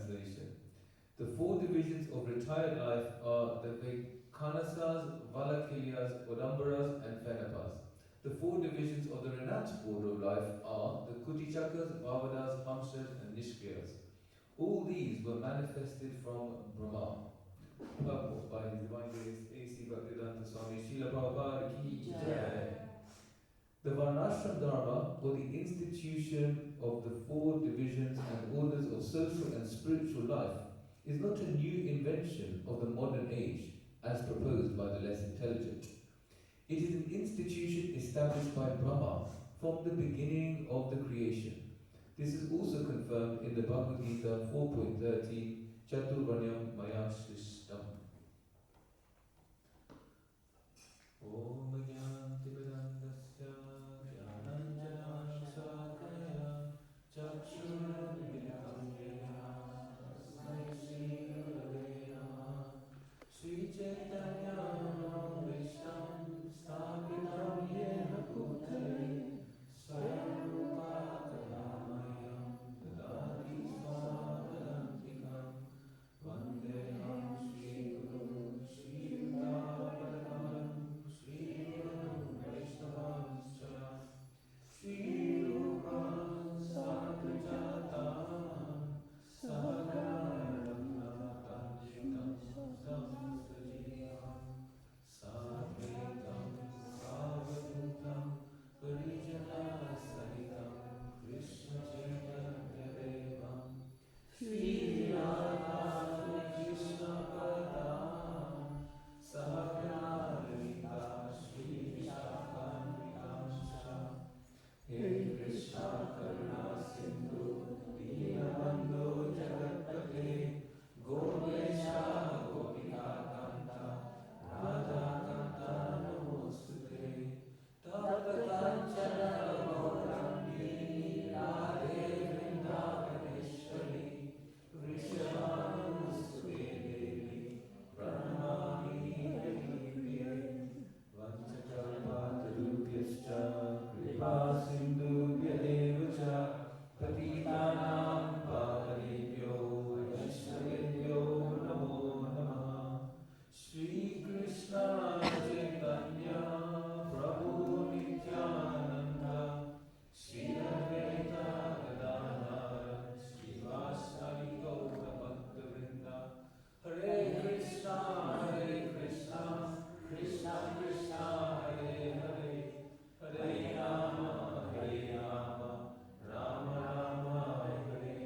translation. The four divisions of retired life are the Vaikanasas, Valakilyas, Odambaras, and Fenapas. The four divisions of the renounced order of life are the Kutichakas, Bhavanas, Hamsas, and Nishkriyas. All these were manifested from Brahma. Purport by His Divine Grace A.C. Bhaktivedanta Swami Srila Prabhupada Ki Jai. The Varnashram Dharma, or the institution of the four divisions and orders of social and spiritual life, is not a new invention of the modern age, as proposed by the less intelligent. It is an institution established by Brahma from the beginning of the creation. This is also confirmed in the Bhagavad Gita 4.13, Chaturvanyam Maya Shrishtam. Om Jnanti Vedandasya Jnananjana Sakaya Chakshurmilitam Yena Tasmai Shri Gurave Namah Sri Chaitanya Vishtam Sthapitam Yena Bhutale Swayam Rupa Kadamayam Dadati Swavadantikam Vandeham Shri Guru Shri Radha Shri Guru Vaishnavamscha Shri Rupa Sankirtatam Sagaram Natanjitam Samsajiyam Sadvaitam Savadutam Parijana Sahitam Krishna Chaitanya Devam Shri Radha Krishna Padam Sahagralita Shri Vishakam Hey Krishna Karuna Sindhu Dinabandhu Jagatpate Gopesha Gopika Kanta Radha Kanta Namostute Tata Kanchana Gaurangi Radhe Vrindavaneshwari Vrishabhanusute Devi Pranamami Devi Vanchakalpatarubhyascha Kripa Sindhubhya eva cha Patitanam Pavanebhyo Vaishnavebhyo Namo Namaha Shri Krishna Chaitanya Prabhu Nityananda Shri Advaita Gadadhara Srivasadi Gaura Bhaktavrinda Hare Krishna Krishna Krishna Hare Hare Hare Rama Rama Rama Hare Hare.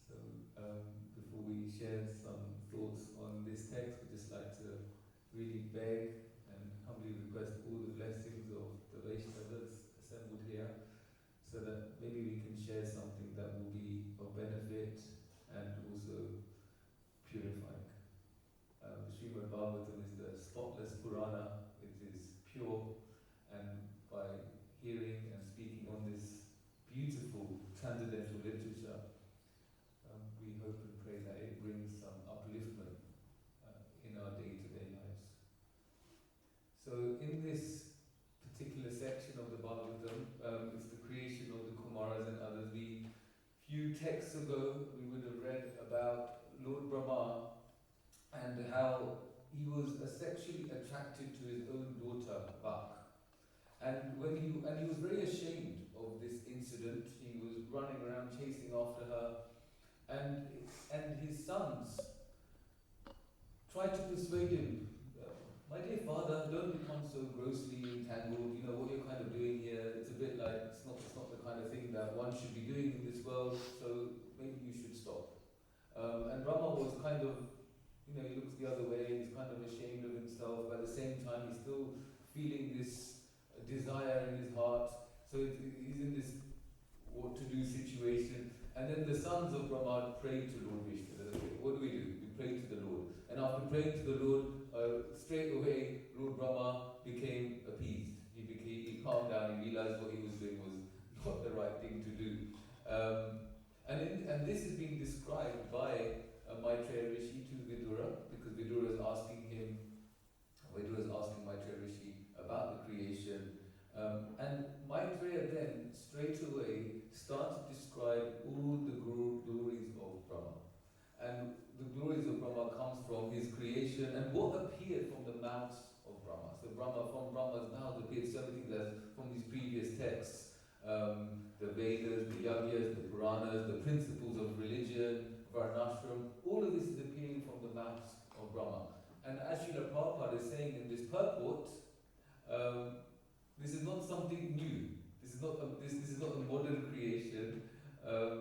So before we share some thoughts on this text, we'd just like to really beg and humbly request all the blessings of the Vaishnavas assembled here, so that maybe we can share something that will be of benefit and also purifying. Srimad Bhagavatam is the spotless Purana. It is pure, and by hearing and speaking on this beautiful transcendental literature, we hope and pray that it brings some upliftment in our day-to-day lives. So in this particular section of the Bhagavatam, it's the creation of the Kumaras and others. Few texts ago, we would have read about Lord Brahma and how he was sexually attracted to his own daughter, Bak. And he was very ashamed of this incident. He was running around chasing after her, and his sons tried to persuade him, my dear father, don't become so grossly entangled. You know what you're kind of doing here. It's a bit like it's not the kind of thing that one should be doing in this world. So maybe you should stop. And Brahma was kind of, he looks the other way. He's kind of ashamed of himself, but at the same time, he's still feeling this desire in his heart. So he's in this what-to-do situation. And then the sons of Brahma prayed to Lord Vishnu. They said, what do? We pray to the Lord. And after praying to the Lord, straight away, Lord Brahma became appeased. He calmed down. He realized what he was doing was not the right thing to do. And this is being described by Maitreya Rishi to Vidura, because Vidura is asking Maitreya Rishi about the creation. And Maitreya then straight away start to describe all the glories of Brahma. And the glories of Brahma comes from his creation and what appeared from the mouths of Brahma. So from Brahma's mouth appeared so many things as from these previous texts. The Vedas, the Yagyas, the Puranas, the principles of religion, Varnashram, all of this is appearing from the mouths of Brahma. And as Srila Prabhupada is saying in this purport, this is not something new. This is not a modern creation.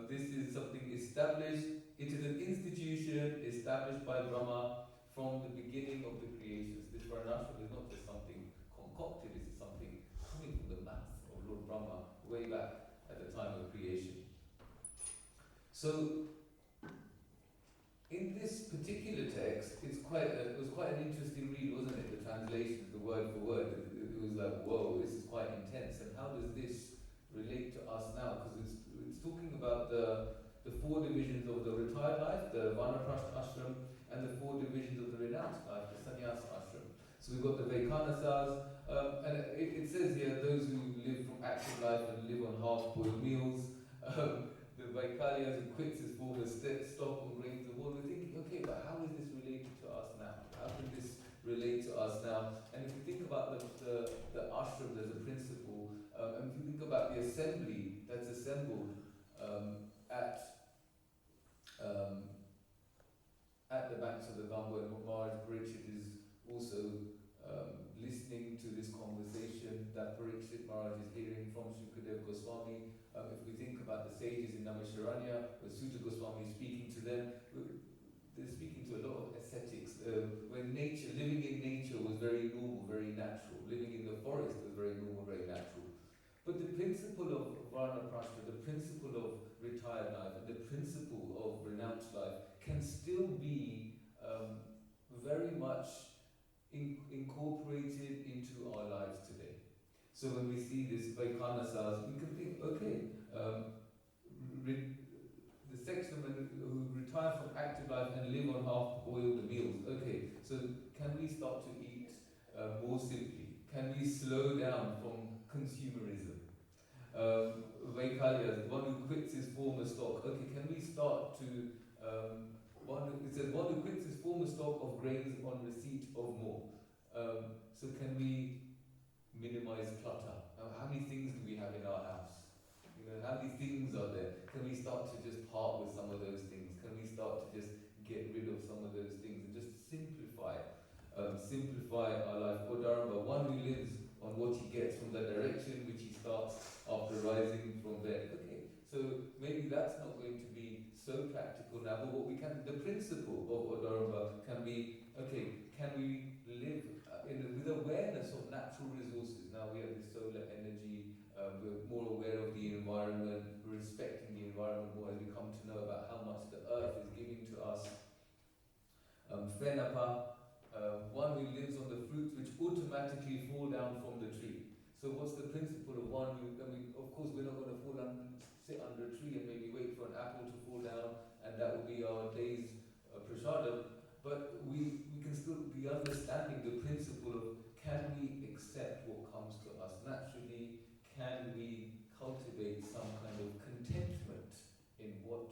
This is something established. It is an institution established by Brahma from the beginning of the creations. This Varnashram is not just something concocted. This is something coming from the mouth of Lord Brahma way back at the time of creation. So, in this particular text, it was quite an interesting read, wasn't it? The translations, the word for word. It was like, whoa, this is quite intense. And how does this relate to us now? Because it's talking about the four divisions of the retired life, the Vanaprastha ashram, and the four divisions of the renounced life, the sannyasa ashram. So we've got the Vaikhanasas, and it says here, those who live from active life and live on half-boiled meals, the Vaikalyas who quits his former stock on grains of oil. We're thinking, okay, but how is this related to us now? How can this relate to us now? And if you think about the ashram as a principle, and if you think about the assembly that's assembled at the banks of the Ganga, and Maharaj Parikshit is also listening to this conversation that Parikshit Maharaj is hearing from Shukadeva Goswami. If we think about the sages in Naimisharanya, where Sutta Goswami is speaking to them, they're speaking to a lot of ascetics. When living in nature was very normal, very natural. Living in the forest was very normal, very natural. But the principle of Vanaprastha, the principle of retired life, and the principle of renounced life can still be very much incorporated into our lives today. So when we see this Vaikhanasas, we can think, okay, the sexumen who retire from active life and live on half-boiled meals, okay, so can we start to eat more simply? Can we slow down from consumerism? Vaikalyas, one who quits his former stock, okay, can we start to, it says, one who quits his former stock of grains on receipt of more. So can we minimize clutter? How many things do we have in our house? How many things are there? Can we start to just part with some of those things? Can we start to just get rid of some of those things and just simplify our life? Dharma, one who lives on what he gets from the direction which he starts after rising from bed. Okay, so maybe that's not going to be so practical now, but what we can, the principle of Dharma can be, okay, can we live with awareness of natural resources? Now we have this solar energy, we're more aware of the environment, we're respecting the environment more as we come to know about how much the earth is giving to us. Fenapa, one who lives on the fruits which automatically fall down from the tree. So what's the principle of one who, of course we're not going to sit under a tree and maybe wait for an apple to fall down and that will be our day's prasadam, but we can still be understanding the principle of, can we accept what comes to us naturally? Can we cultivate some kind of contentment in what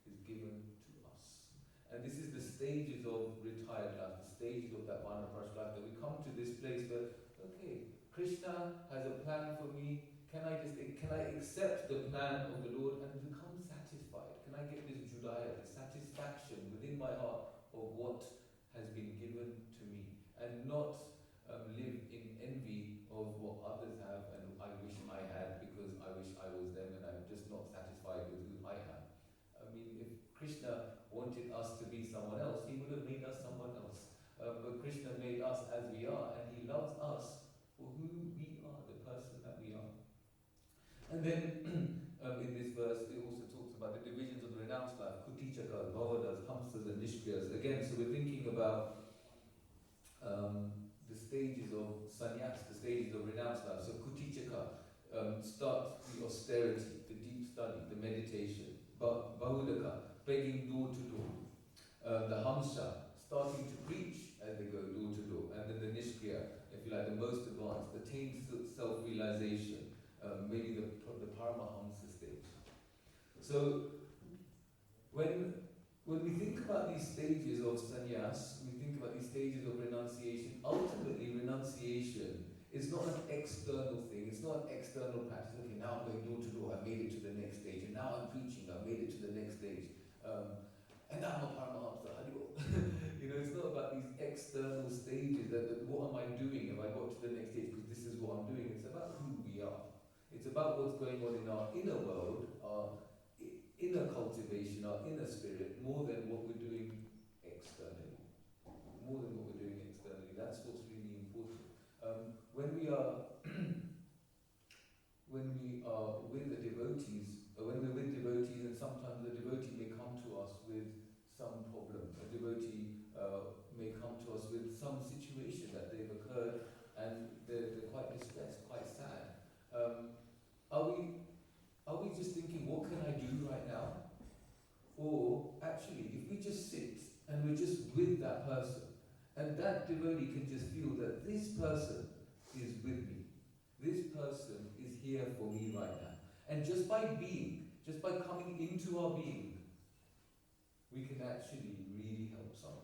is given to us? And this is the stages of retired life, the stages of that Vanaprastha life, that we come to this place where, okay, Krishna has a plan for me. Can I accept the plan of the Lord and become satisfied? Can I get this judaya, the satisfaction within my heart of what has been given to me, and not live in envy of what others have and I wish I had because I wish I was them and I'm just not satisfied with who I am. I mean, if Krishna wanted us to be someone else, he would have made us someone else. But Krishna made us as we are, and he loves us for who we are, the person that we are. And then in this verse, it also talks about the divisions of the renounced life, Kutichakas, Bhavadas, Hamsas, and Nishkriyas. Again, so we're thinking about the stages of sannyas, the stages of renounced life. So Kutichaka, start the austerity, the deep study, the meditation. Bahudaka, begging door to door. The Hamsa, starting to preach as they go door to door. And then the Nishkriya, if you like, the most advanced, attained self-realization. Maybe the Paramahamsa stage. So when we think about these stages of sannyas, we think about these stages of renunciation. Ultimately, renunciation is not an external thing. It's not an external practice. Okay, now I'm going door to door. I made it to the next stage, and now I'm preaching. I made it to the next stage, and now I'm a Paramahamsa. It's not about these external stages. That what am I doing if I got to the next stage? Because this is what I'm doing. It's about who we are. It's about what's going on in our inner world, our inner cultivation, our inner spirit, more than what we're doing externally. More than what we're doing externally. That's what's really important. When we are with the devotees, when we're with devotees, and sometimes the devotee may come to us with some problem. A devotee may come to us with some situation that they've occurred, and they're quite distressed, quite sad. Are we just thinking, what can I do right now? Or actually, if we just sit and we're just with that person, and that devotee can just feel that this person is with me, this person is here for me right now. And just by being, just by coming into our being, we can actually really help someone.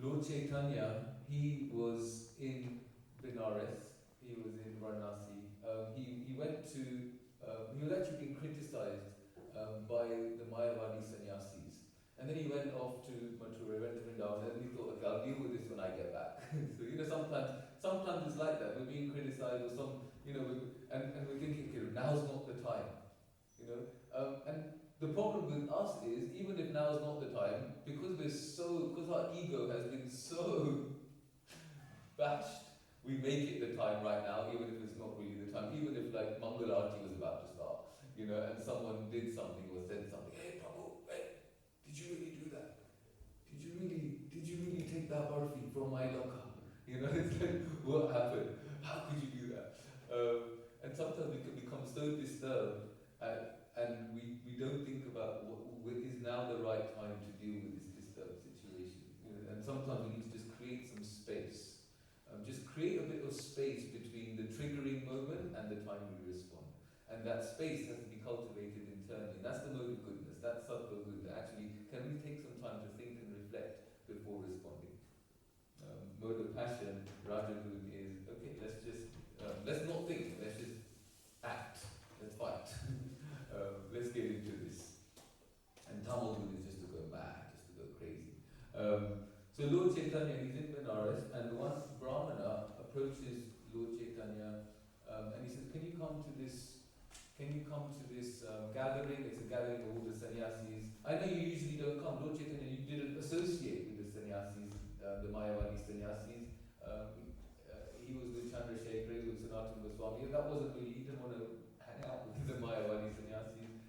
Lord Chaitanya, he was in Benares, he was in Varanasi. He went to, he was actually being criticized by the Mayavadi sannyasis. And then he went off to Mathura, went to Vrindavan, and he thought, okay, I'll deal with this when I get back. So, sometimes it's like that. We're being criticized, or and we're thinking, okay, now's not the time. And the problem with us is, even if now is not the time, because our ego has been so bashed, we make it the time right now, even if it's not really the time. Even if like Mangal Arati was about to start, and someone did something or said something. Hey, Prabhu, hey, did you really do that? Did you really take that barfi from my locker? It's like, what happened? How could you do that? And sometimes we can become so disturbed, and we don't think about what is now the right time to deal with this disturbed situation. And sometimes we need to just create some space. Just create a bit of space between the triggering moment and the time we respond. And that space has to be cultivated internally. That's the mode of goodness. That's Sattva Buddha. Actually, can we take some time to think and reflect before responding? Mode of passion, Rajagun, is, okay, let's not think, let's just act, let's fight. Let's get into this. And Tamal is just to go mad, just to go crazy. So Lord Chaitanya, he's in Benares, and one Brahmana approaches Lord Chaitanya, and he says, can you come to this gathering? It's a gathering of all the sannyasis. I know you usually don't come. Lord Chaitanya, you didn't associate with the sannyasis, the Mayavadi sannyasis. He was with Chandrasekhar, he was with Sanatana Goswami. That wasn't really, he didn't want to hang out with the Mayavadi sannyasis.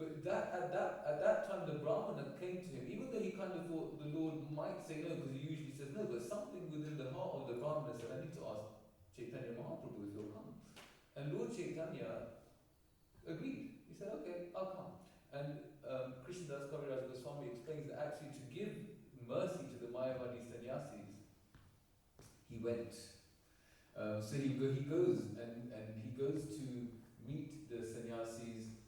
But at that time, the Brahmana came to him, even though he kind of thought the Lord might say no, because he usually says no, but something within the heart of the Brahmana said, I need to ask Chaitanya Mahaprabhu if he'll come. And Lord Chaitanya agreed. He said, okay, I'll come. And Krishnadas Kaviraj Goswami explains that actually to give mercy to the Mayavadi sannyasis, he went. So he goes to meet the sannyasis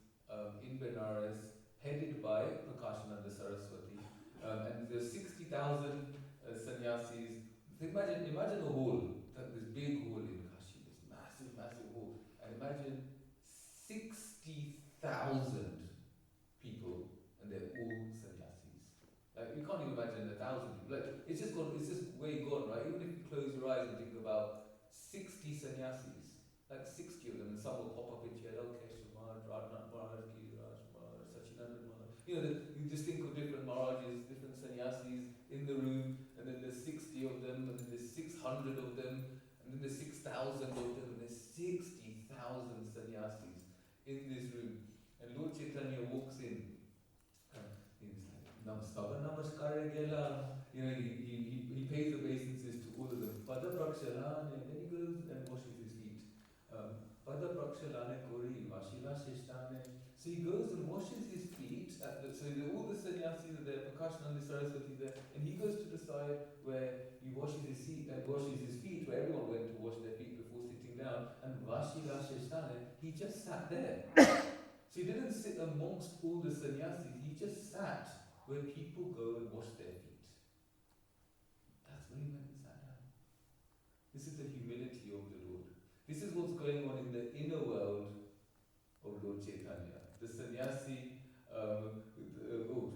in Benares, headed by Prakashananda Saraswati. And there's 60,000 sannyasis. So imagine a hall, this big hall in Kashi, this massive hall. And imagine 60,000 people, and they're all sannyasis. Like, you can't even imagine 1,000 people. Like, it's just way gone, right? Even if you close your eyes and think about 60 sannyasis, like 60 of them, and some will pop up into your head, okay, Maharaj, Radhanath Maharaj, Giriraj Maharaj, Sachinanda Maharaj. You just think of different Maharajas, different sannyasis in the room, and then there's 60 of them, and then there's 600 of them, and then there's 6,000 of them, and there's 60,000 sannyasis in this room. And Lord Chaitanya walks in. He's like, Namaskar Gela. He pays obeisances to all of them. Pada Prakshalane, and then he goes and washes his feet. Pada Prakshalane Kori, Vashila Shishtane. So he goes and washes his feet. So all the sannyasis are there, Prakashananda Saraswati there, and he goes to the side where he washes his feet, where everyone went to wash their feet before sitting sitting down, and Vashila Sheshtane, he just sat there. So he didn't sit amongst all the sannyasis, he just sat where people go and wash their feet. That's where he went and sat down. This is the humility of the Lord. This is what's going on in the inner world of Lord Chaitanya. The sannyasi,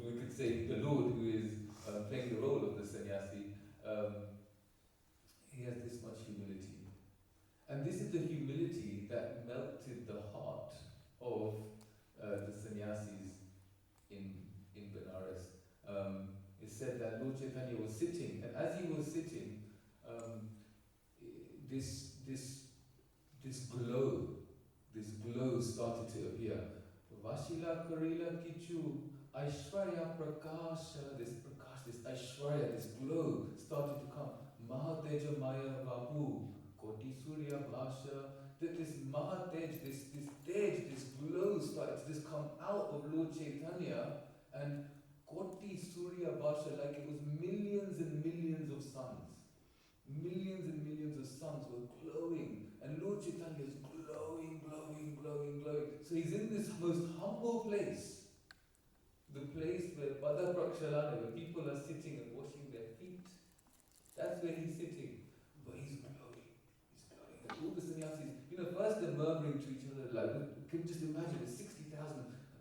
we could say the Lord who is playing the role of the sannyasi, he has this much humility. And this is the humility that melted the heart of the sannyasis in Benares. It said that Lord Chaitanya was sitting, and as he was sitting, this glow started to appear. Vashila Karila Kichu Aishwarya Prakasha, this Aishwarya, this glow started to come. Mahateja Maya Babu, Koti Surya Bhasha, this Mahatej, this glow started to just come out of Lord Chaitanya, and Koti Surya Bhasha, like it was millions and millions of suns. Millions and millions of suns were glowing, and Lord Chaitanya is glowing, glowing, glowing, glowing. So he's in this most humble place, the place where Pada Prakshalana, where people are sitting and washing their feet. That's where he's sitting. But he's glowing. He's glowing. And all the sannyasis, first they're murmuring to each other, like, can you just imagine, there's 60,000.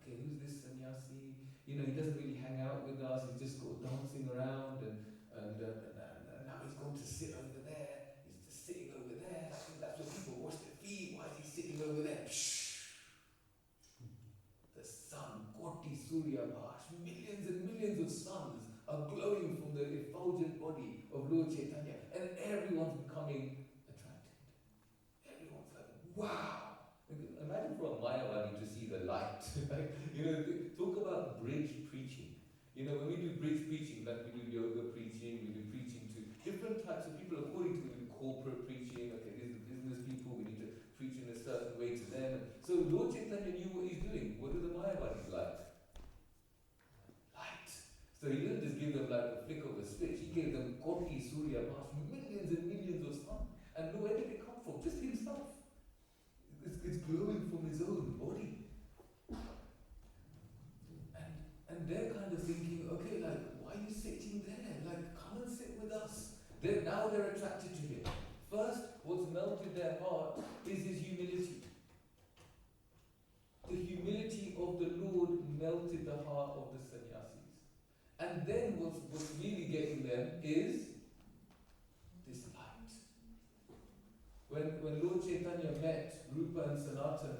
Okay, who's this sannyasi? He doesn't really hang out with us. He's just got dancing around, and now he's going to sit over there. He's just sitting over there. I think that's where people wash their feet. Why is he sitting over there? The sun, Koti Surya Bhash, millions and millions of suns are glowing from the effulgent body of Lord Chaitanya, and everyone's becoming attracted. Everyone's like, wow! Imagine for a Mayavadi to see the light. Talk about bridge preaching. When we do bridge preaching, like we do yoga preaching, we do preaching to different types of people according to we do corporate preaching. Okay, these are the business people, we need to preach in a certain way to them. So Lord Chaitanya knew what he's doing. What do the Mayavadis like? Light. So he didn't just give them like a flick of a switch, he gave them Koti Surya Bhash, millions and millions of sun. And where did it come from? Just himself. It's glowing from his own body. And they're kind of thinking, okay, like, why are you sitting there? Like, come and sit with us. Now they're attracted to him. First, what's melted their heart is his humility. The humility of the Lord melted the heart of the sannyasis. And then what's really getting them is this light. When Lord Chaitanya met Rupa and Sanatan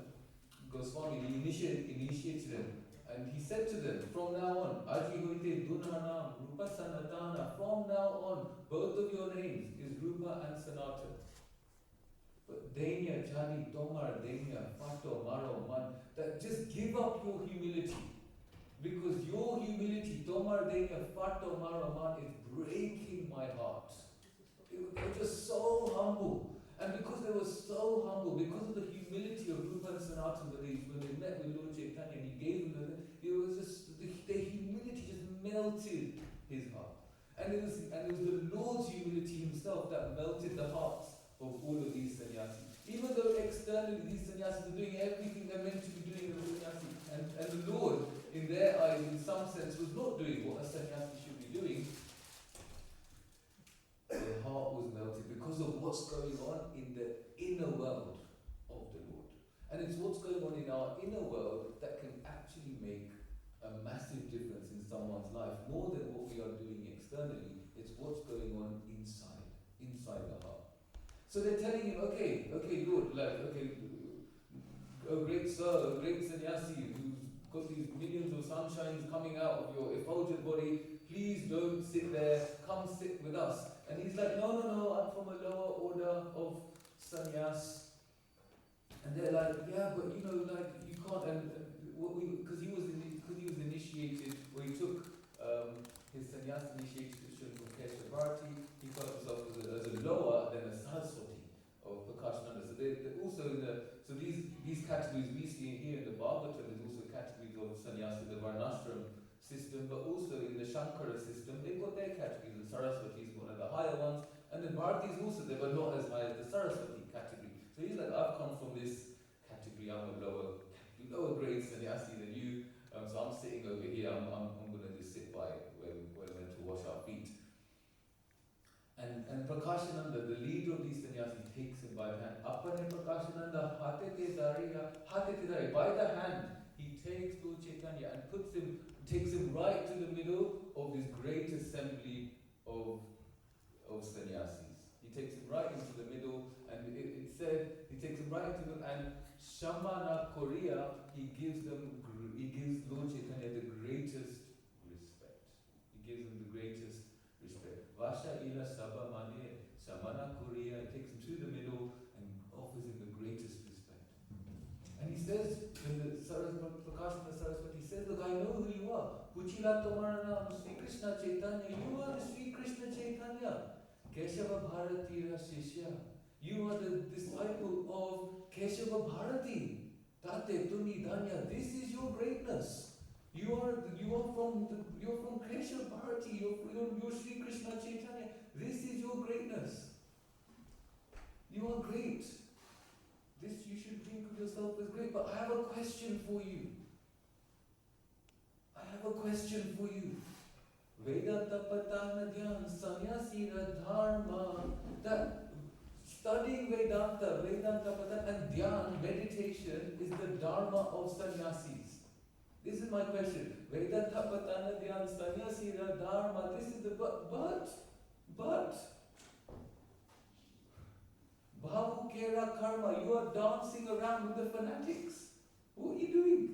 Goswami, he initiated them. And he said to them, from now on, Aji Hoite Dunanam, Rupa Sanatana, from now on, both of your names is Rupa and Sanatan. But Denya, Jani, Tomar, Denya, Fato, Maro, Man, that just give up your humility. Because your humility, Tomar, Denya, Fato, Maro, Man, is breaking my heart. They were just so humble. And because they were so humble, because of the humility of Rupa and Sanatan, when they met with Lord Chaitanya and he gave them their humility just melted his heart. And it was the Lord's humility himself that melted the hearts of all of these sannyasis. Even though externally these sannyasis are doing everything they're meant to be doing as a sannyasi, and the Lord, in their eyes, in some sense, was not doing what a sannyasi should be doing, their heart was melted because of what's going on in the inner world of the Lord. And it's what's going on in our inner world that can actually make a massive difference in someone's life, more than what we are doing externally. It's what's going on inside the heart. So they're telling him, okay, Lord, a great sir, a great sannyasi who's got these millions of sunshines coming out of your effulgent body, please don't sit there, come sit with us. And he's like, no, I'm from a lower order of sannyas. And they're like, yeah, but you can't, because he was initiated, or he took his sannyas initiation from Kanchanabja, he felt himself as a lower than a Saraswati of Prakashananda. So they also so these categories we see here in the Bhagavatam, there's also categories of sannyas in the Varnashram system, but also in the Shankara system, they've got their categories. The Saraswati is one of the higher ones, and the Bhartis also, they were not as high as the Saraswati category. So he's like, I've come from this category, I'm a lower grade sannyasi than you, so I'm sitting over here, I'm going to just sit by where we're meant to wash our feet. And Prakashananda, the leader of these sannyasis, takes him by the hand. Appane Prakashananda, hate dari, by the hand, he takes Lord Chaitanya and takes him right to the middle of this great assembly of sannyasis. He takes him right into the middle, and it said, he takes him right into the, and Shamana Korea, he gives Lord Chaitanya the greatest respect. He gives him the greatest respect. Vasha ila Sabha Mane, Shamana Korea, he takes him to the middle and offers him the greatest respect. And he says, when the Prakashananda Saraswati says, look, I know who you are. Puchila Tomara Naam, Sri Krishna Chaitanya, you are the Sri Krishna Chaitanya. Keshava Bharati Shishya. You are the disciple of Keshava Bharati. Tate Tumi Danya. This is your greatness. You're from Keshava Bharati. You're Sri Krishna Chaitanya. This is your greatness. You are great. This you should think of yourself as great. But I have a question for you. Vedanta Patana Dhyan Sanyasira Dharma. That studying Vedanta Patana and Dhyan, meditation, is the Dharma of sannyasis. This is my question. Vedanta Patana Dhyan Sanyasira Dharma. This is the but Bhavu Kera Karma, you are dancing around with the fanatics. What are you doing?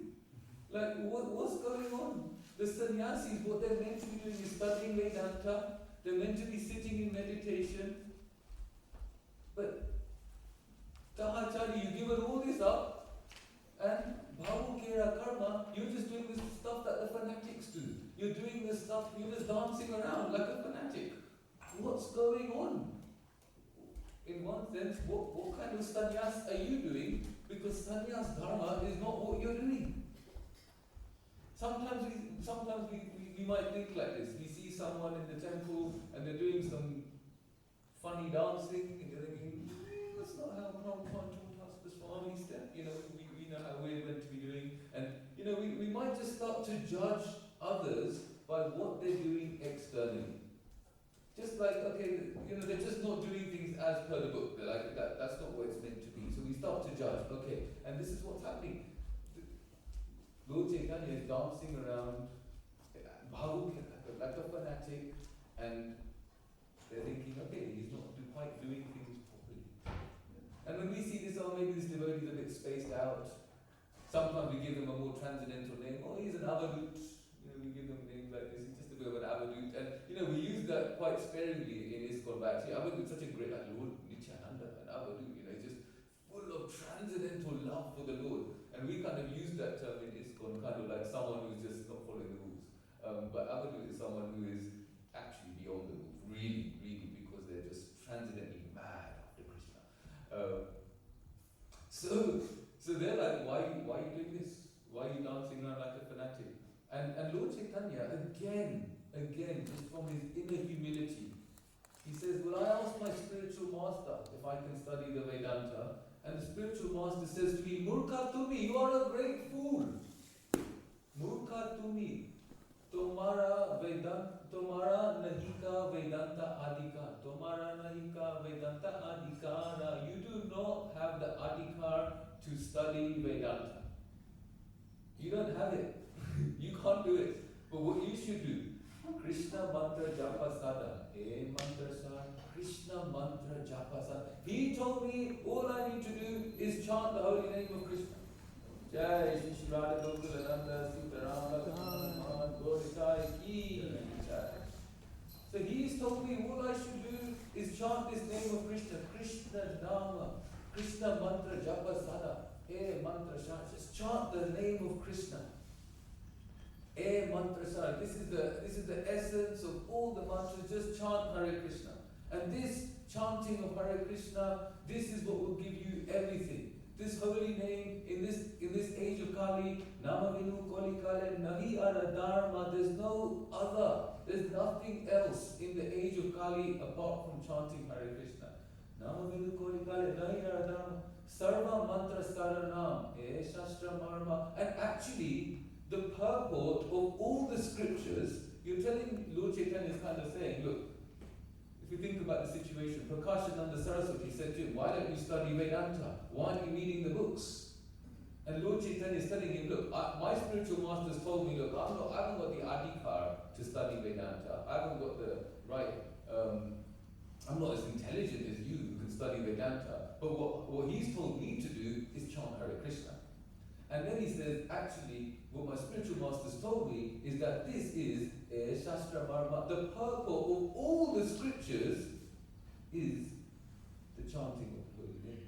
Like, what's going on? The sannyasis, what they're meant to be doing is studying Vedanta, they're meant to be sitting in meditation. But, Tahachari, you give all this up, and Bhavu Kera Karma, you're just doing this stuff that the fanatics do. You're doing this stuff, you're just dancing around like a fanatic. What's going on? In one sense, what kind of sannyas are you doing? Because sannyas dharma is not what you're doing. Sometimes we might think like this. We see someone in the temple and they're doing some funny dancing and you're thinking, that's not how Prabhupada taught us the Swami step. We know how we're meant to be doing. And we might just start to judge others by what they're doing externally. Just like, okay, they're just not doing things as per the book. They're like, that's not what it's meant to be. So we start to judge, okay, and this is what's happening. Lord Chaitanya is dancing around, like a fanatic, and they're thinking, okay, he's not quite doing things properly. And when we see this, maybe this devotee is a bit spaced out. Sometimes we give them a more transcendental name. Oh, he's an avalut. We give them names like this. He's just a bit of an avalut. And we use that quite sparingly in ISKCON. But actually, avalut is such a great, like Lord Nityananda, an avalut. It's just full of transcendental love for the Lord. And we kind of use that term in ISKCON, kind of like someone who's just not following the rules. But avalut is someone who is actually beyond the rules, really, really, because they're just transcendently mad after Krishna. So they're like, why are you doing this? Why are you dancing around like a fanatic? And Lord Chaitanya, again, just from his inner humility, he says, well, I asked my spiritual master if I can study the Vedanta, and the spiritual master says to me, Murkha Tumi, you are a great fool. Murkha Tumi, Tomara Nahika Vedanta Adhikar. Tomara Nahika Vedanta Adhikara. You do not have the Adhikar to study Vedanta. You don't have it. You can't do it. But what you should do, Krishna Mantra Japa Sada. Mantra Sada. Krishna Mantra Japa Sada. He told me all I need to do is chant the holy name of Krishna. Jai Shri Shri Radha Gokulananda Sitaram Lakshmana Gorikai Ki Jai. So he's told me all I should do is chant this name of Krishna. Krishna Nama. Krishna Mantra Japa Sada. Mantra Sada. Just chant the name of Krishna. Mantra Sada. This is the essence of all the mantras. Just chant Hare Krishna. And this chanting of Hare Krishna, this is what will give you everything. This holy name in this age of Kali, Namavinu Koli Kale Nahi Ara Dharma. There's no other. There's nothing else in the age of Kali apart from chanting Hare Krishna. Namavinu Koli Kale Nahi Ara Dharma. Sarva mantra saranam, shastra marma. And actually, the purport of all the scriptures, you're telling, Lord Chaitanya is kind of saying, look, if you think about the situation, Prakashananda Saraswati said to him, why don't you study Vedanta? Why aren't you reading the books? And Lord Chaitanya is telling him, look, my spiritual masters told me, look, I haven't got the adhikar to study Vedanta. I haven't got the right, I'm not as intelligent as you who can study Vedanta. But what he's told me to do is chant Hare Krishna. And then he says, actually, what my spiritual masters told me is that this is Shastra Marma. The purport of all the scriptures is the chanting of the holy name.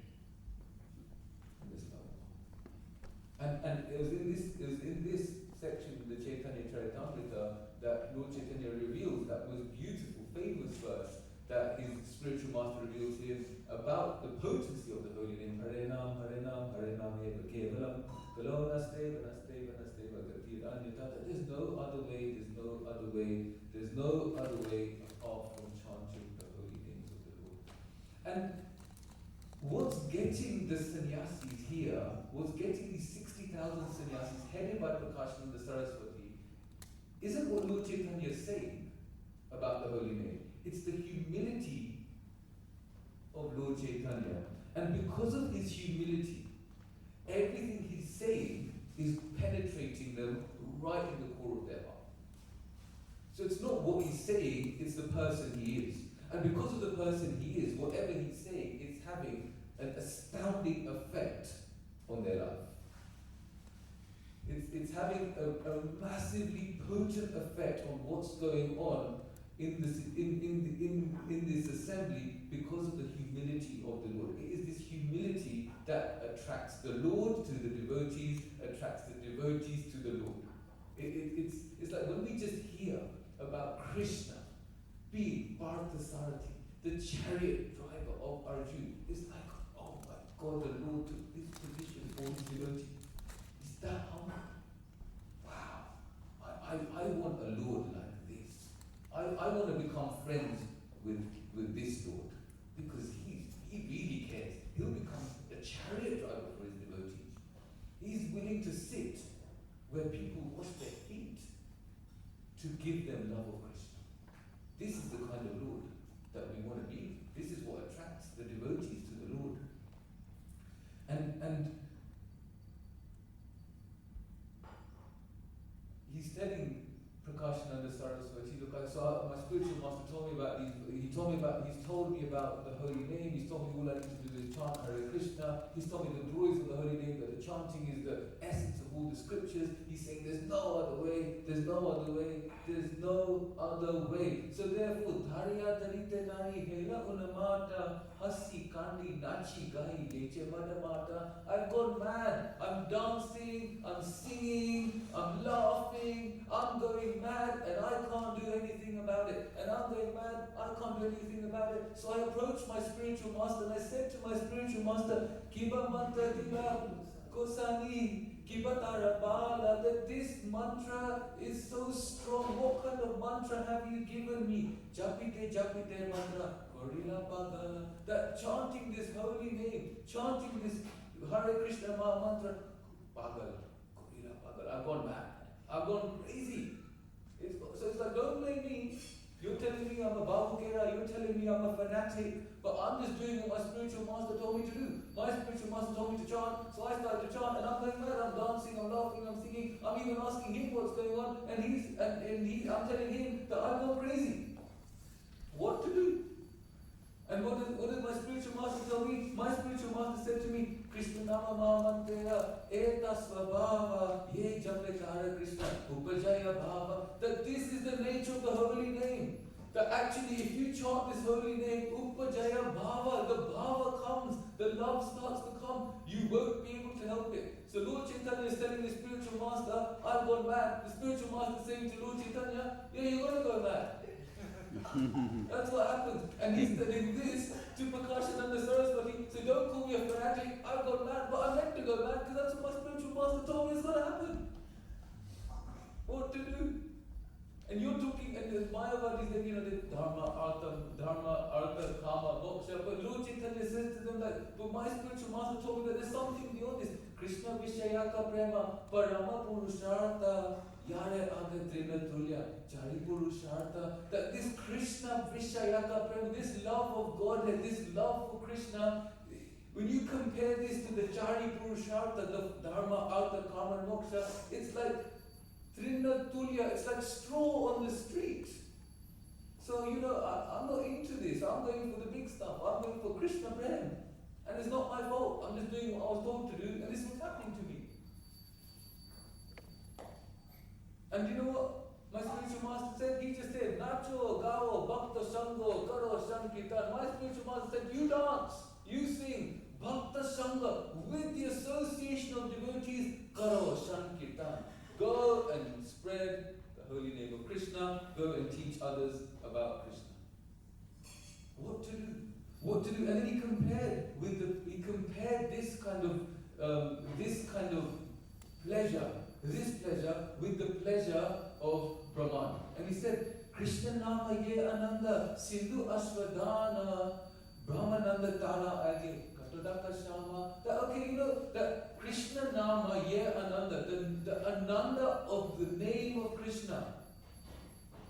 And it was in this section of the Chaitanya Charitamrita that Lord Chaitanya reveals that most beautiful, famous verse that his spiritual master reveals to him about the potency of the holy name. Hare Nam, Hare Nam, Hare Nam Eva Kevalam, Kalo Nasteva, Nasteva, Nasteva, Gatir Anyata. There's no other way, there's no other way, there's no other way apart from chanting the holy names of the Lord. And what's getting the sannyasis here, what's getting these 60,000 sannyasis headed by Prakashananda Saraswati, isn't what Lord Chaitanya is saying about the holy name. It's the humility of Lord Chaitanya. And because of his humility, everything he's saying is penetrating them right in the core of their heart. So it's not what he's saying, it's the person he is. And because of the person he is, whatever he's saying is having an astounding effect on their life. It's having a massively potent effect on what's going on in this assembly because of the humility of the Lord. It is this humility that attracts the Lord to the devotees, attracts the devotees to the Lord. It's like when we just hear about Krishna being Parthasarathi, the chariot driver of Arjuna, it's like, oh my God, the Lord took this position for his devotee. Is that humble? Wow. I want a Lord like this. I want to become friends with this Lord because he really cares. He'll become a chariot driver for his devotees. He's willing to sit where people wash their feet to give them love of Krishna. This is the kind of Lord that we want to be. This is what attracts the devotees to the Lord. And he's telling Prakashananda Saraswati, look, my spiritual master told me about these. He's told me about the holy name. He's told me all I need to do is chant Hare Krishna. He's told me the glories of the holy name, that the chanting is the essence of all the scriptures. He's saying there's no other way, there's no other way, there's no other way. So therefore, Dhariya Dharite Nari Hela Unamata Hasi Kandi Nachi Gai Leche Madamata. I've gone mad. I'm dancing, I'm singing, I'm laughing, I'm going mad, and I can't do anything about it. And I'm going mad, I can't do anything about it. So I approached my spiritual master and I said to my spiritual master, Kiba Mantra Dila Kosani, Kiba Tarabala, that this mantra is so strong. What kind of mantra have you given me? Japite Japite mantra, Korila Pagala. That chanting this holy name, chanting this Hare Krishna mantra, Pagala, Korila Pagala. I've gone mad. I've gone crazy. So it's like, don't blame me. You're telling me I'm a Bhavukera, you're telling me I'm a fanatic, but I'm just doing what my spiritual master told me to do. My spiritual master told me to chant, so I started to chant, and I'm going mad, I'm dancing, I'm laughing, I'm singing, I'm even asking him what's going on, and I'm telling him that I've gone crazy. What to do? And what did my spiritual master tell me? My spiritual master said to me, Krishna Nama Mahamanteya Eta Svabhava Ye Japetara Krishna Upajaya Bhava. That this is the nature of the holy name. That actually if you chant this holy name, Upajaya Bhava, the Bhava comes, the love starts to come. You won't be able to help it. So Lord Chaitanya is telling the spiritual master, I've gone mad. The spiritual master is saying to Lord Chaitanya, yeah, you're going to go mad. That's what happened. And he's telling this to Prakashananda Saraswati. So don't call me a fanatic. I've gone mad, but I meant to go mad because that's what my spiritual master told me is going to happen. What to do? And you're talking, and the Mayavadis, the Dharma, Artha, Kama, Moksha. But Lord Chaitanya says to them that, but my spiritual master told me that there's something beyond this. Krishna Vishayaka Prema Parama Purushartha Yare Aga Trina Tulya Chari Purushartha. That this Krishna Vishayaka Prema, this love of Godhead, this love for Krishna, when you compare this to the Chari Purushartha, the Dharma, Artha, Karma, and Moksha, it's like Trina Tulya, it's like straw on the street. So, I'm not into this. I'm going for the big stuff. I'm going for Krishna Prem. And it's not my fault. I'm just doing what I was told to do, and this is what's happening to me. And you know what my spiritual master said? He just said, Nacho, Gao, Bhakta Sangha, Karo, Sankirtan. My spiritual master said, you dance, you sing, Bhakta Sangha, with the association of devotees, Karo, Sankirtan. Go and spread the holy name of Krishna. Go and teach others about Krishna. What to do? What to do? And then he compared this kind of pleasure, this pleasure with the pleasure of Brahman. And he said, Krishna Nama Ye Ananda Sindhu Ashwadana Brahmananda Tara Age Katodaka Shama. That Krishna Nama Ye Ananda, the Ananda of the name of Krishna.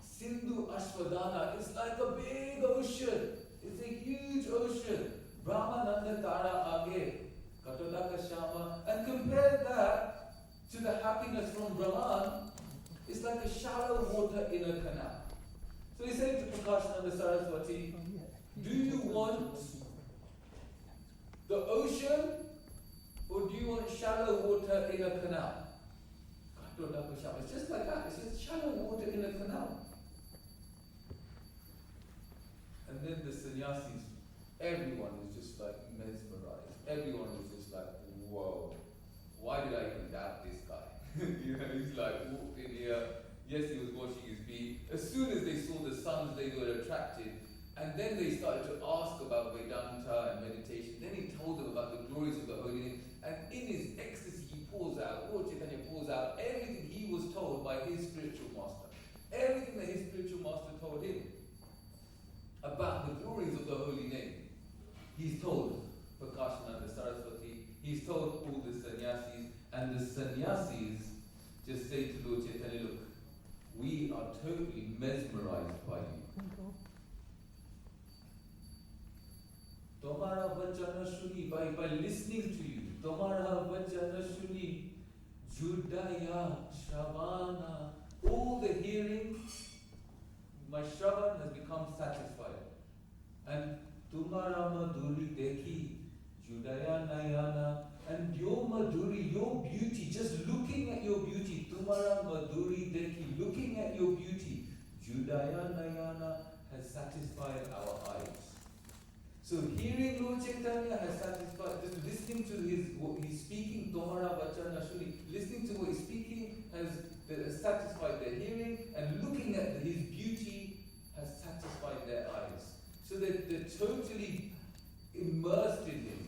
Sindhu Ashwadana, it's like a big ocean. It's a huge ocean. Brahmananda Tara Age, Katodaka Shama. And compare that to the happiness from Brahman, it's like a shallow water in a canal. So he said to Kanchanabja Saraswati, do you want the ocean or do you want shallow water in a canal? Katodaka Shama. It's just like that. It's just shallow water in a canal. And then the sannyasis, everyone was just like mesmerized. Everyone was just like, whoa, why did I even doubt this guy? He's like walked in here. Yes, he was washing his feet. As soon as they saw the sons, they were attracted. And then they started to ask about Vedanta and meditation. Then he told them about the glories of the holy name. And in his ecstasy, he pours out, Lord Chaitanya pours out everything he was told by his spiritual master. Everything that his spiritual master told him about the glories of the holy name. He's told Kanchanabja Saraswati, he's told all the sannyasis, and the sannyasis just say to Lord Chaitanya, look, we are totally mesmerized by you. Tomara vachana shuni, by listening to you. Tomara vachana shuni, judaya shravana. All the hearing, my shravan has become satisfied. And tumara madhuri dekhi, judaya nayana. And your madhuri, your beauty, just looking at your beauty, tumara madhuri dekhi, looking at your beauty, judaya nayana, has satisfied our eyes. So hearing Lord Chaitanya has satisfied, just listening to what he's speaking, Tomara Vachana Shuni, listening to what he's speaking has satisfied their hearing, and looking at his beauty has satisfied their eyes. So that they're totally immersed in him.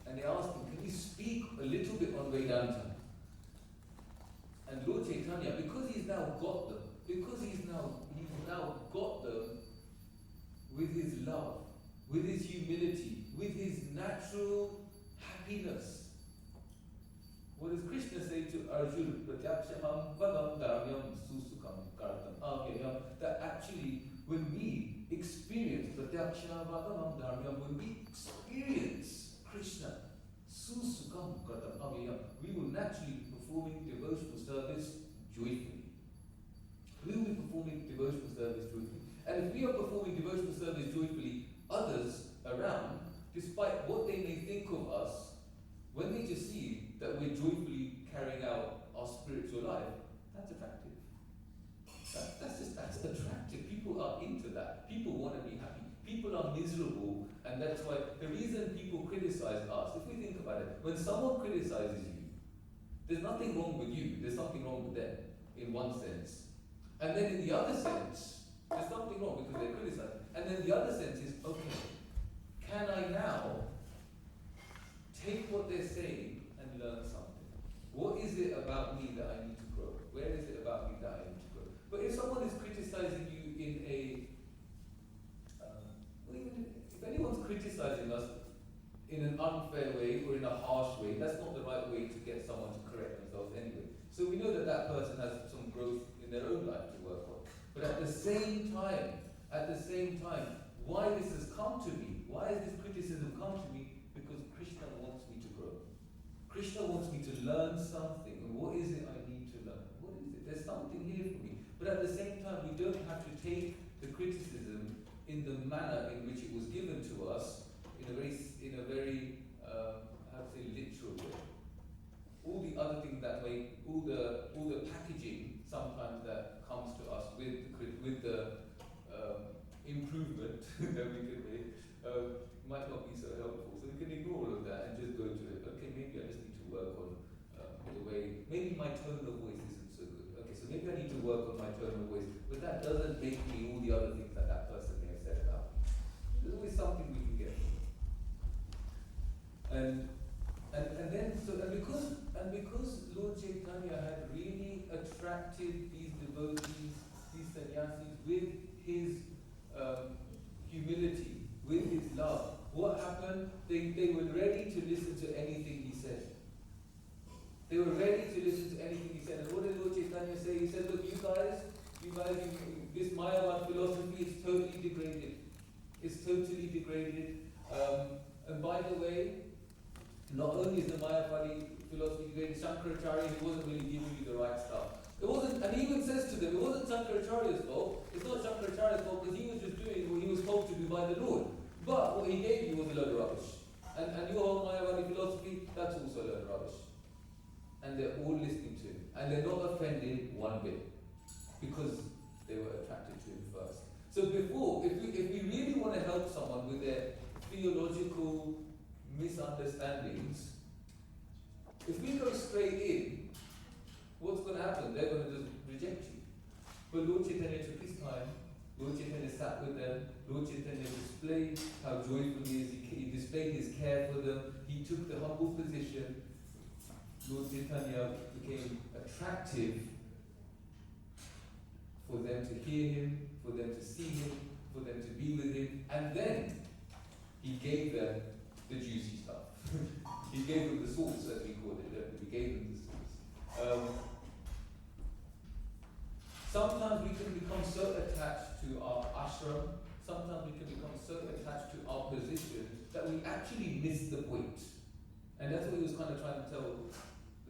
And they asked him, can you speak a little bit on Vedanta? And Lord Chaitanya, because he's now got them, he's now got them with his love, with his humility, with his natural happiness. What does Krishna say to Arjuna? Pratyakshamam vadam dharmyam susukam kartam avyayam. That actually, when we experience pratyaksha vadam dharmyam, when we experience Krishna susukam kartam avyayam, we will naturally be performing devotional service joyfully. We will be performing devotional service joyfully. And if we are performing devotional service joyfully, others around, despite what they may think of us, when they just see that we're joyfully carrying out our spiritual life, that's attractive. That's attractive. People are into that. People want to be happy. People are miserable, and that's why the reason people criticize us, if we think about it, when someone criticizes you, there's nothing wrong with you, there's something wrong with them, in one sense. And then in the other sense, there's something wrong because they're criticizing. And then the other sense is, okay, can I now take what they're saying and learn something? What is it about me that I need to grow? Where is it about me that I need to grow? But if someone is criticizing you in a, if anyone's criticizing us in an unfair way or in a harsh way. That's not the right way to get someone to correct themselves anyway. So we know that that person has some growth in their own life to work on. But at the same time, why this has come to me, why has this criticism come to me? Because Krishna wants me to grow. Krishna wants me to learn something. And what is it I need to learn? What is it? There's something here for me. But at the same time, we don't have to take the criticism in the manner in which it was given to us in a very how to say, literal way. All the other things that make all the packaging sometimes that comes to us with the improvement that we can make might not be so helpful. So we can ignore all of that and just go to it. Okay, maybe I just need to work on the way. Maybe my tone of voice isn't so good. Okay, so maybe I need to work on my tone of voice. But that doesn't make me all the other things that that person may have said about me. There's always something we can get from it. And because Lord Chaitanya had really attracted these devotees, these sannyasis, with his humility, with his love, what happened? They were ready to listen to anything he said. They were ready to listen to anything he said. And what did Lord Chaitanya say? He said, look, you guys, this Mayavad philosophy is totally degraded. It's totally degraded. And by the way, not only is the Mayavadi philosophy degraded, Shankaracharya, he wasn't really giving you the right stuff. It wasn't, and he even says to them, it wasn't Shankaracharya's fault. It's not Shankaracharya's fault because he was just doing what he was told to do by the Lord. But what he gave you was a load of rubbish. And your whole Mayavadi philosophy, that's also a load of rubbish. And they're all listening to him. And they're not offended one bit. Because they were attracted to him first. So before, if we really want to help someone with their theological misunderstandings, if we go straight in, what's going to happen? They're going to just reject you. But Lord Chaitanya took his time. Lord Chaitanya sat with them. Lord Chaitanya displayed how joyful he is. He displayed his care for them. He took the humble position. Lord Chaitanya became attractive for them to hear him, for them to see him, for them to be with him. And then he gave them the juicy stuff. He gave them the sauce, as we call it. He gave them the sauce. Sometimes we can become so attached to our ashram, sometimes we can become so attached to our position that we actually miss the point. And that's what he was kind of trying to tell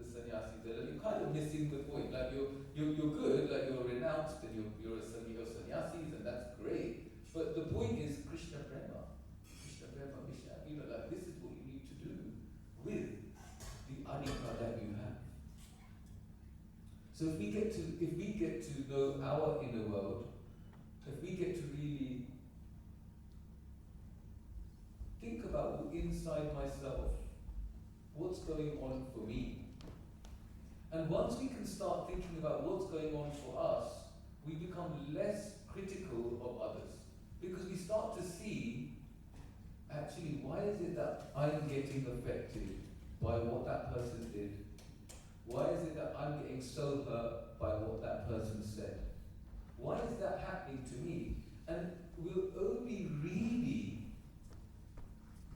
the sannyasis, that you're kind of missing the point. Like you're good, like you're renounced and you're sannyasis, and that's great. But the point is Krishna Prema. Krishna Prema, like this is what you need to do with the adhika that you have. So if we get to know our inner world, if we get to really think about inside myself, what's going on for me? And once we can start thinking about what's going on for us, we become less critical of others. Because we start to see, actually, why is it that I'm getting affected by what that person did? Why is it that I'm getting so hurt by what that person said? Why is that happening to me? And we'll only really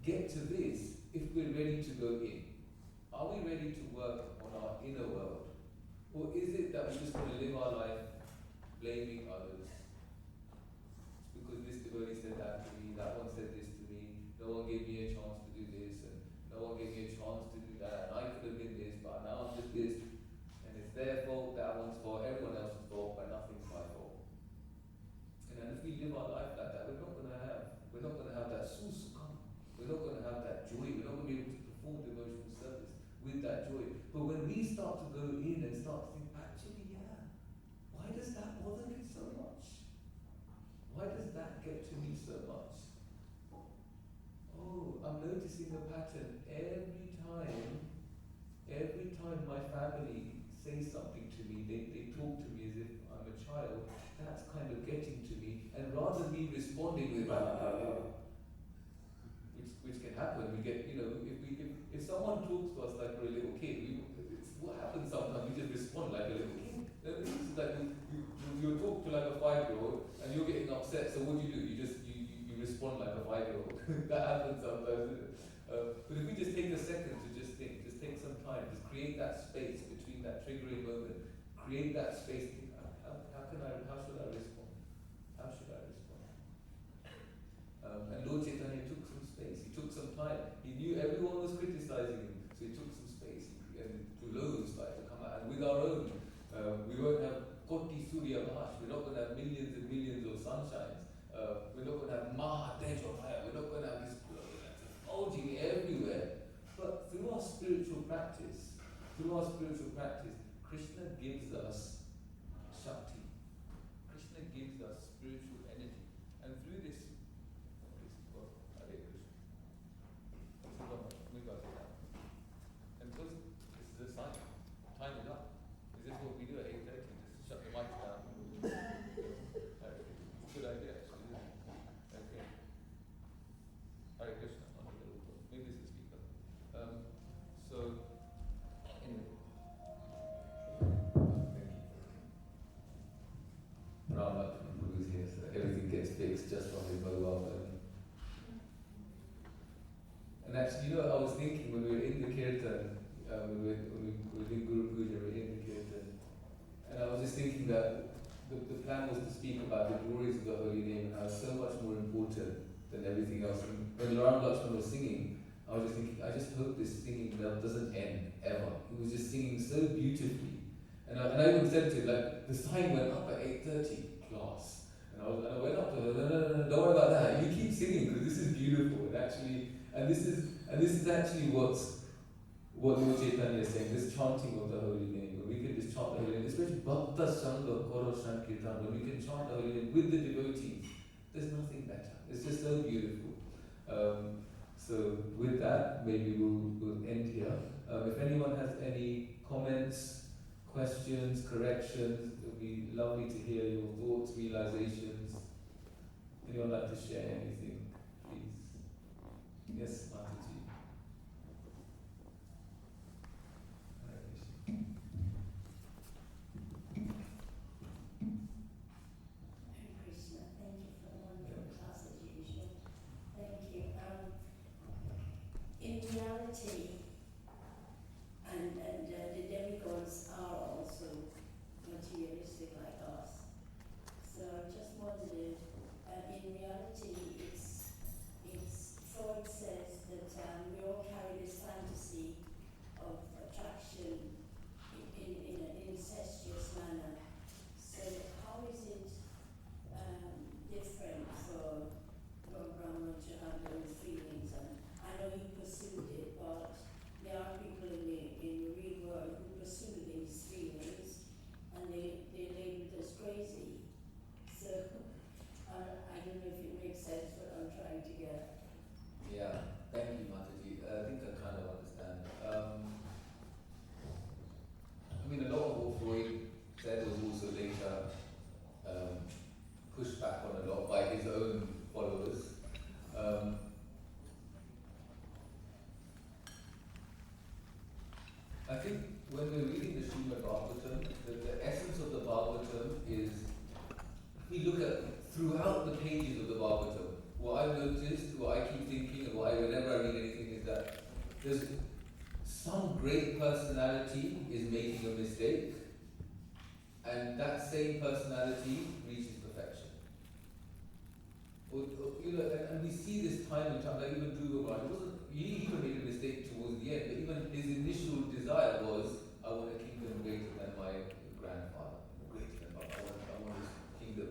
get to this if we're ready to go in. Are we ready to work on our inner world? Or is it that we're just going to live our life blaming others? Because this devotee said that to me, that one said this to me, no one gave me a chance to do this, and no one gave me a chance to do that, and I could have been this, but now I'm just this. And it's their fault, that one's fault, everyone else's fault, but nothing's my fault. And if we live our life like that, we're not going to have that susukam. We're not going to have that joy. We're not going to be able to perform devotional service with that joy. But when we start to go in and start to think, actually, yeah, why does that bother me so much? Why does that get to me so much? Oh, I'm noticing a pattern every time my family says something to me, they talk to me as if I'm a child, that's kind of getting to me. And rather than me responding with which can happen, we get, if someone talks to us like we're a little kid, it's what happens sometimes, we just respond like a little kid. It's like you talk to like a 5-year-old and you're getting upset, so what do? You respond like a 5-year-old. That happens sometimes. But if we just take a second to just think, just take some time, just create that space between that triggering moment, create that space. Think, how should I respond? How should I respond? And Lord Chaitanya took some space. He took some time. He knew everyone was criticizing him, so he took some space. And loads started to come out. And with our own, we won't have Koti Surya Mahash. We're not going to have millions and millions of sunshines. We're not going to have Maha Tejomaya. We're not going to have this bulging everywhere. But through our spiritual practice, Krishna gives us Shakti. Krishna gives us spiritual energy. And through this, Hare Krishna. And because this is a sign, time is up. Is this what we do at 8:30? Just shut the mic down. It's a good idea, actually, isn't it? Okay. Hare Krishna. Maybe it's the speaker. So, anyway. Thank you. Ram Lakshman is here, so everything gets fixed just from his mobile phone. And actually, I was thinking when we were in the kirtan, when we were doing Guru Puja, we were in the kirtan, and I was just thinking that the plan was to speak about the glories of the holy name and how it's so much more important than everything else. And when Ram Lakshman was singing, I was just thinking, I just hope this singing doesn't end ever. He was just singing so beautifully, and I even said to him, like, the sign went up at 8:30 class, and I went up to her, no, don't worry about that. You keep singing because this is beautiful, and actually. And this is actually what Lord Chaitanya is saying, this chanting of the holy name, when we can just chant the holy name, especially Bhakta Sangha Koro Sankirtan, when we can chant the holy name with the devotees, there's nothing better. It's just so beautiful. So with that, maybe we'll end here. If anyone has any comments, questions, corrections, it would be lovely to hear your thoughts, realizations. Anyone like to share anything, please? Yes, Mataji. Hare Krishna, thank you for the wonderful class as usual. Thank you. In reality, and the demigods are also materialistic like us. So I just wondered, in reality, Freud says that we all carry this fantasy of attraction in an incestuous manner. So how is it different for Brahma to have those feelings? And I know you pursued it, but there are people in the real world who pursue these feelings, and they're labeled as crazy. So I don't know if it makes sense what I'm trying to get. Yeah, thank you, Mataji. I think I kind of understand. I mean, a lot of what Freud said was also later pushed back on a lot by his own followers. I think when we're reading the Srimad Bhagavatam, the essence of the Bhagavatam is, if we look at throughout the pages of the Bhagavatam, what I've noticed, what I keep thinking, and whenever I read anything is that there's some great personality is making a mistake, and that same personality reaches perfection. And we see this time and time, like even Dhruva Maharaj, he even made a mistake towards the end, but even his initial desire was, I want a kingdom greater than my grandfather, I want this kingdom.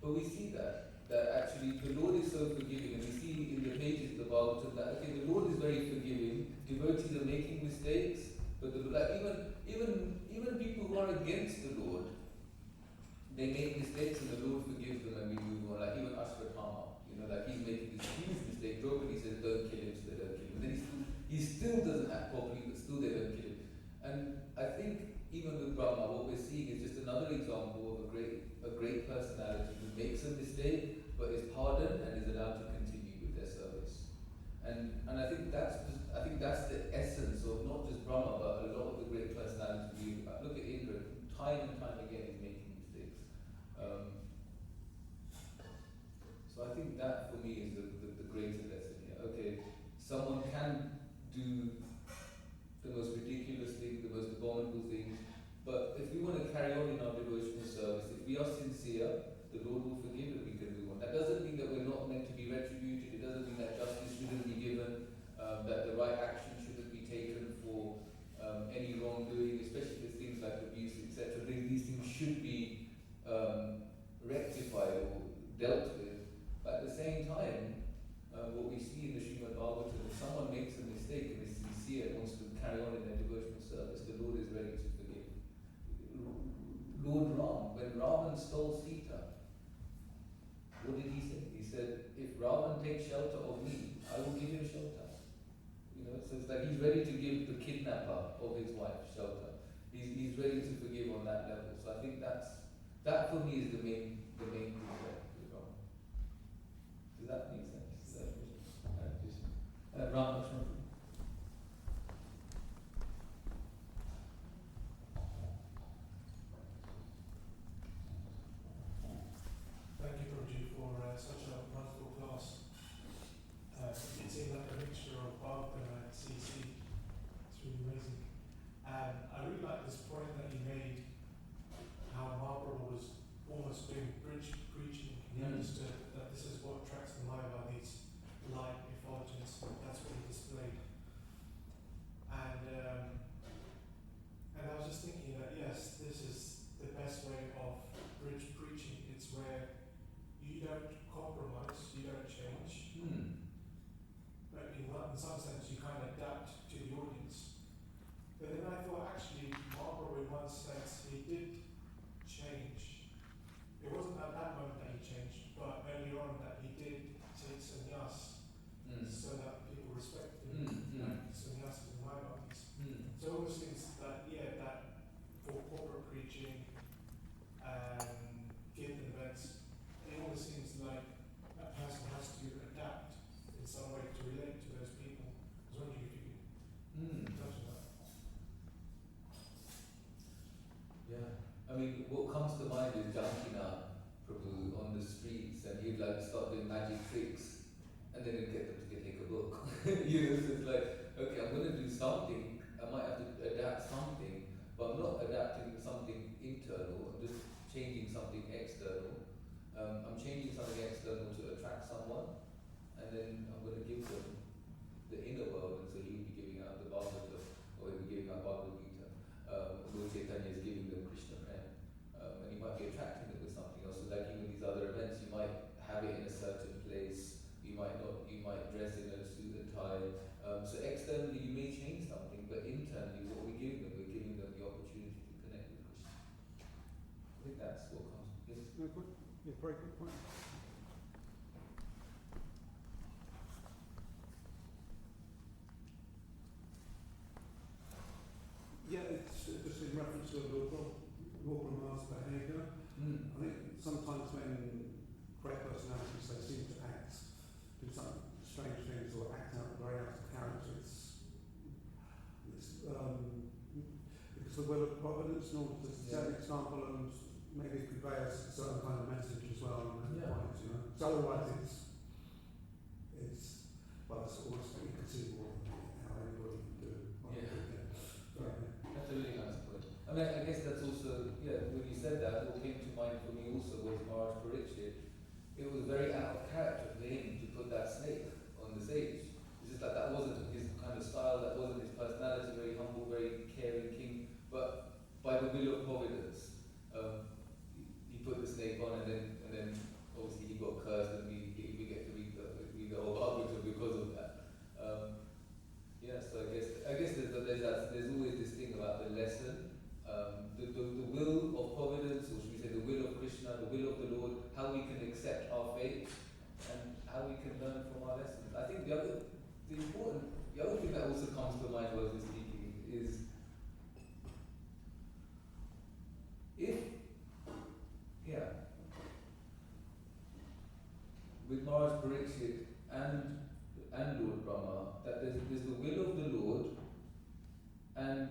But we see that actually the Lord is so forgiving, and we see in the pages of the Bhagavatam that the Lord is very forgiving. Devotees are making mistakes, but even people who are against the Lord, they make mistakes and the Lord forgives them and we move on. Like even Ashwatthama, like he's making this huge mistake. Draupadi says, don't kill him, so they don't kill him. And then he still doesn't act properly, but still they don't kill him. And I think even with Brahma, what we're seeing is just another example of a great personality who makes a mistake, but is pardoned and is allowed to continue with their service. And I think that's the essence of not just Brahma, but a lot of the great personalities. Look at Indra, time and time again he's making mistakes. So I think that for me is the greater lesson here. Okay, someone can do the most ridiculous thing, the most abominable thing, but if we want to carry on in our devotional service, if we are sincere, the Lord will forgive and we can move on. That doesn't mean that we're not meant to be retributed, it doesn't mean that justice shouldn't be given, that the right action shouldn't be taken for any wrongdoing, especially with things like abuse, etc. These things should be rectified or dealt with. But at the same time, what we see in the Srimad Bhagavatam, if someone makes a mistake and is sincere and wants to carry on in their devotional service, the Lord is ready to forgive. Lord Ram, when Ravan stole Sita, what did he say? He said, if Ravan takes shelter of me, I will give him shelter. You know, so it's like he's ready to give the kidnapper of his wife shelter. He's ready to forgive on that level. So I think that for me is the main thing there with Ravan. Does that make sense? Ram, Thank you, Prabhuji, for such a wonderful class. It seemed like a mixture of Bhagavad and CC. It's really amazing. And I really like this point that you made, how Mahaprabhu was almost doing bridge preaching. He understood that this is what attracts the Mayavadis, light, effulgence, that's what he displayed. And I was just thinking that yes, this is the best way of bridge preaching. It's where you don't compromise, you don't change. But in some sense, you kind of adapt to the audience. But then I thought actually, Mahaprabhu in one sense, he did change. It wasn't at that moment that he changed, but earlier on that he did take sannyas so that people respected him, like sannyas and Mayavadis. So all those things that, that for corporate preaching, given events, it always seems like a person has to adapt in some way to relate to those people. I was wondering if you could touch on that. Yeah. I mean, what comes to mind is Jankina Prabhu on the streets, and he'd like start doing magic tricks, and then he'd get them to take a book. You know, so it's like, okay, I'm going to do something, I might have to adapt something, but I'm not adapting something internal, I'm just changing something external. I'm changing something external to attract someone, and then I'm going to give them the inner world, and so he'll be giving out the Bhagavatam, or he'll be giving out Bhagavad Gita. Lord Chaitanya is giving them Krishna Prem, and he might be attracting them with something else. So like even these other events, you might have it in a certain place, you might not, you might dress in a suit and tie. So externally you may change something, but internally what we're giving them the opportunity to connect with Krishna. I think that's what comes. Yes? No, good. Yeah, very good point. Yeah, it's just in reference to Lord Brahma's behaviour. I think sometimes when great personalities, they seem to do some strange things or act out very out of character. It's because the will of providence in order to set an example and maybe convey a certain kind of message as well. Point, you know. So otherwise it's almost inconceivable how anybody can do it. That's a really nice point. I mean, I guess that's also, when you said that, what came to mind for me also was Maharaj Parikshit. It was very out of character for him to put that snake on the stage. It's just like that wasn't his kind of style, that wasn't his personality, very humble, very caring king. But by the will of providence, he put the snake on, and then obviously he got cursed, and we get to read the whole Bhagavatam because of that. So I guess there's always this thing about the lesson, the will of providence, or should we say the will of Krishna, the will of the Lord, how we can accept our fate, and how we can learn from our lessons. I think the other thing that also comes to mind while we're speaking is with Maharaj Parikshit and Lord Brahma, that there's the will of the Lord, and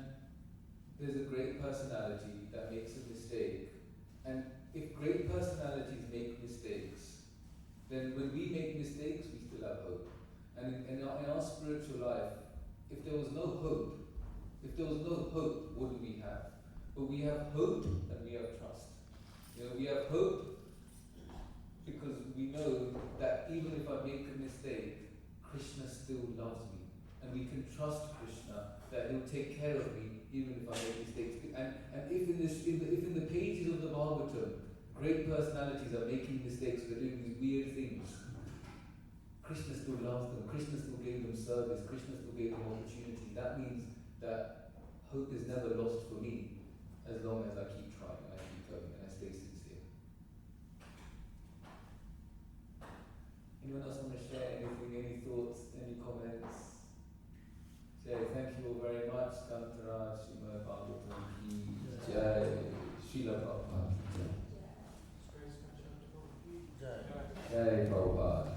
there's a great personality that makes a mistake. And if great personalities make mistakes, then when we make mistakes, we still have hope. And in our spiritual life, if there was no hope, what do we have? But we have hope and we have trust. We have hope because we know that even if I make a mistake, Krishna still loves me. And we can trust Krishna that he'll take care of me even if I make mistakes. And if in the pages of the Bhagavatam, great personalities are making mistakes, they're doing these weird things, Krishna still loves them, Krishna still gave them service, Krishna still gave them opportunity. That means that hope is never lost for me as long as I keep trying, and I keep going, and I stay sincere. Anyone else want to share anything, any thoughts, any comments? Jai, thank you all very much. Kantara, Srimad Bhagavatam ki Jai, Srila Prabhupada ki Jai. Jai Prabhupada.